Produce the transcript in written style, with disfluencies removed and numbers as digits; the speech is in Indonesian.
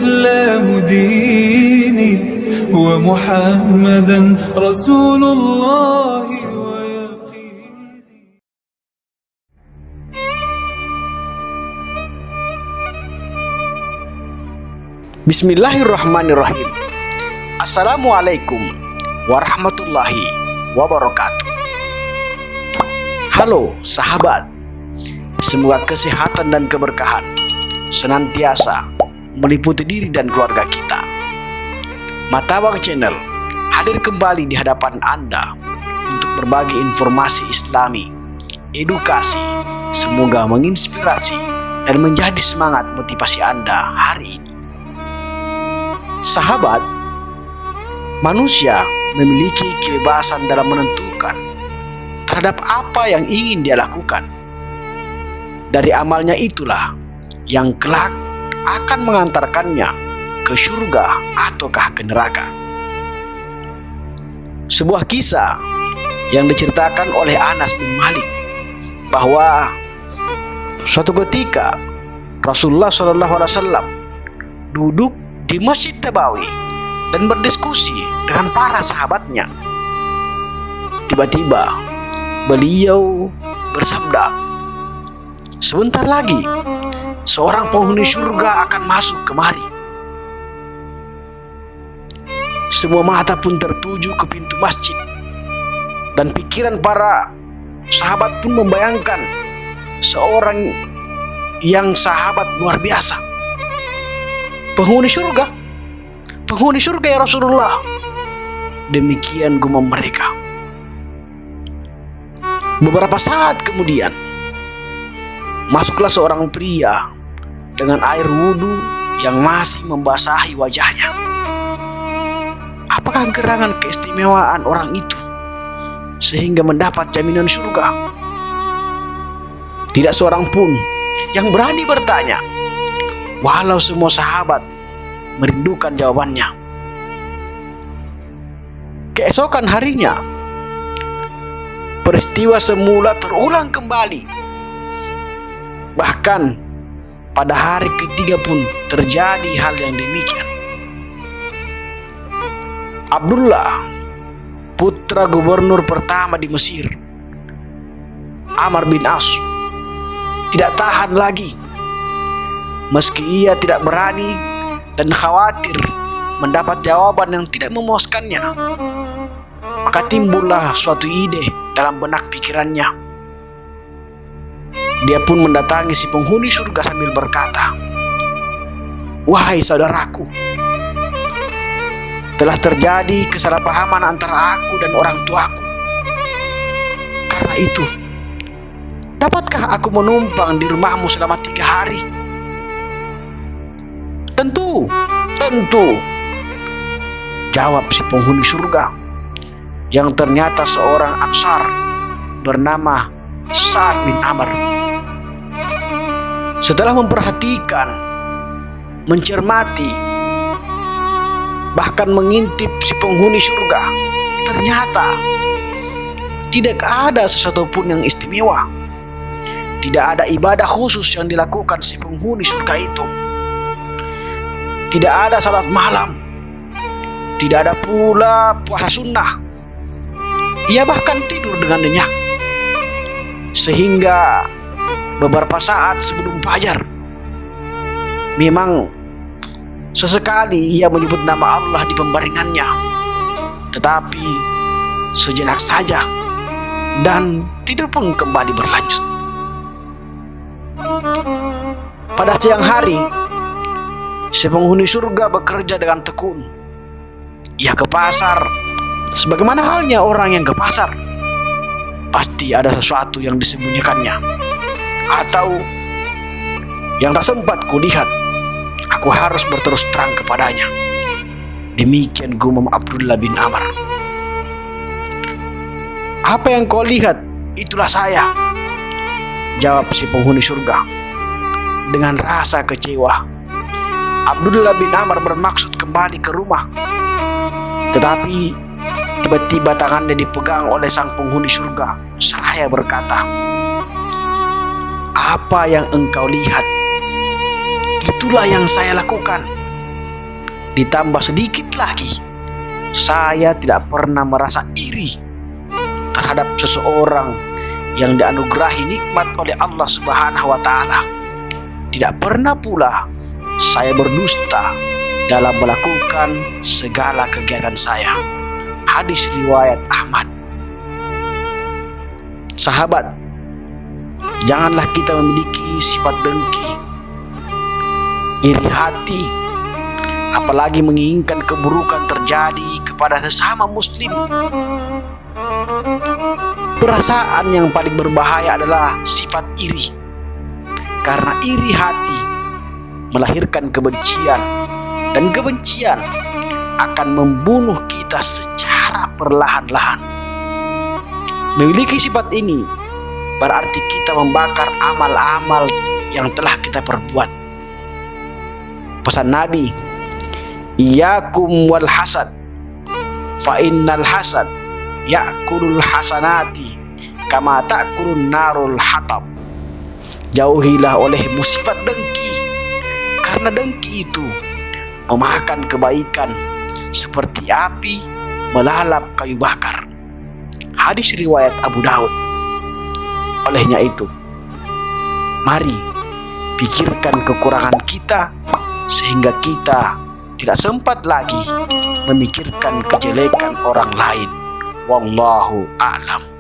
الإسلام ديني ومحمدا رسول الله ويقيني. Bismillahirrahmanirrahim. Assalamualaikum warahmatullahi wabarakatuh. Halo sahabat, semoga kesehatan dan keberkahan senantiasa meliputi diri dan keluarga kita. Matawang Channel hadir kembali di hadapan Anda untuk berbagi informasi Islami, edukasi, semoga menginspirasi dan menjadi semangat motivasi Anda hari ini. Sahabat, manusia memiliki kebebasan dalam menentukan terhadap apa yang ingin dia lakukan. Dari amalnya itulah yang kelak akan mengantarkannya ke surga ataukah ke neraka. Sebuah kisah yang diceritakan oleh Anas bin Malik bahwa suatu ketika Rasulullah SAW duduk di Masjid Nabawi dan berdiskusi dengan para sahabatnya. Tiba-tiba beliau bersabda, "Sebentar lagi seorang penghuni surga akan masuk kemari." Semua mata pun tertuju ke pintu masjid, dan pikiran para sahabat pun membayangkan seorang yang sahabat luar biasa. Penghuni surga ya Rasulullah. Demikian gumam mereka. Beberapa saat kemudian masuklah seorang pria dengan air wudhu yang masih membasahi wajahnya. Apakah gerangan keistimewaan orang itu sehingga mendapat jaminan surga? Tidak seorang pun yang berani bertanya, walau semua sahabat merindukan jawabannya. Keesokan harinya, peristiwa semula terulang kembali. Bahkan pada hari ketiga pun terjadi hal yang demikian. Abdullah, putra gubernur pertama di Mesir, Amr bin As, tidak tahan lagi. Meski ia tidak berani dan khawatir mendapat jawaban yang tidak memuaskannya, maka timbullah suatu ide dalam benak pikirannya. Dia pun mendatangi si penghuni surga sambil berkata, "Wahai saudaraku, telah terjadi kesalahpahaman antara aku dan orang tuaku. Karena itu, dapatkah aku menumpang di rumahmu selama 3 hari?" Tentu, jawab si penghuni surga, yang ternyata seorang Ansar bernama Sa'ad bin Amr. Setelah memperhatikan, mencermati, bahkan mengintip si penghuni surga, ternyata tidak ada sesuatu pun yang istimewa. Tidak ada ibadah khusus yang dilakukan si penghuni surga itu. Tidak ada salat malam, tidak ada pula puasa sunnah. Ia bahkan tidur dengan nyenyak. Sehingga beberapa saat sebelum fajar, memang sesekali ia menyebut nama Allah di pembaringannya, tetapi sejenak saja, dan tidur pun kembali berlanjut. Pada siang hari, si penghuni surga bekerja dengan tekun. Ia ke pasar, sebagaimana halnya orang yang ke pasar. Pasti ada sesuatu yang disembunyikannya, atau yang tak sempat kulihat. Aku harus berterus terang kepadanya. Demikian gumam Abdullah bin Amr. "Apa yang kau lihat, itulah saya," jawab si penghuni surga dengan rasa kecewa. Abdullah bin Amr bermaksud kembali ke rumah, tetapi tiba-tiba tangannya dipegang oleh sang penghuni surga seraya berkata, "Apa yang engkau lihat, itulah yang saya lakukan," Ditambah sedikit lagi, saya tidak pernah merasa iri terhadap seseorang yang dianugerahi nikmat oleh Allah Subhanahu wa Ta'ala. Tidak pernah pula saya berdusta dalam melakukan segala kegiatan saya. Hadis riwayat Ahmad. Sahabat, janganlah kita memiliki sifat dengki, iri hati, apalagi menginginkan keburukan terjadi kepada sesama muslim. Perasaan yang paling berbahaya adalah sifat iri, karena iri hati melahirkan kebencian, dan kebencian akan membunuh kita secara perlahan-lahan. Memiliki sifat ini berarti kita membakar amal-amal yang telah kita perbuat. Pesan Nabi, "Iyyakum wal hasad, fa innal hasad ya'kulul hasanati kama ta'kulun narul hatab." Jauhilah olehmu sifat dengki, karena dengki itu memakan kebaikan seperti api melalap kayu bakar. Hadis riwayat Abu Daud. Olehnya itu, mari pikirkan kekurangan kita sehingga kita tidak sempat lagi memikirkan kejelekan orang lain. Wallahu a'lam.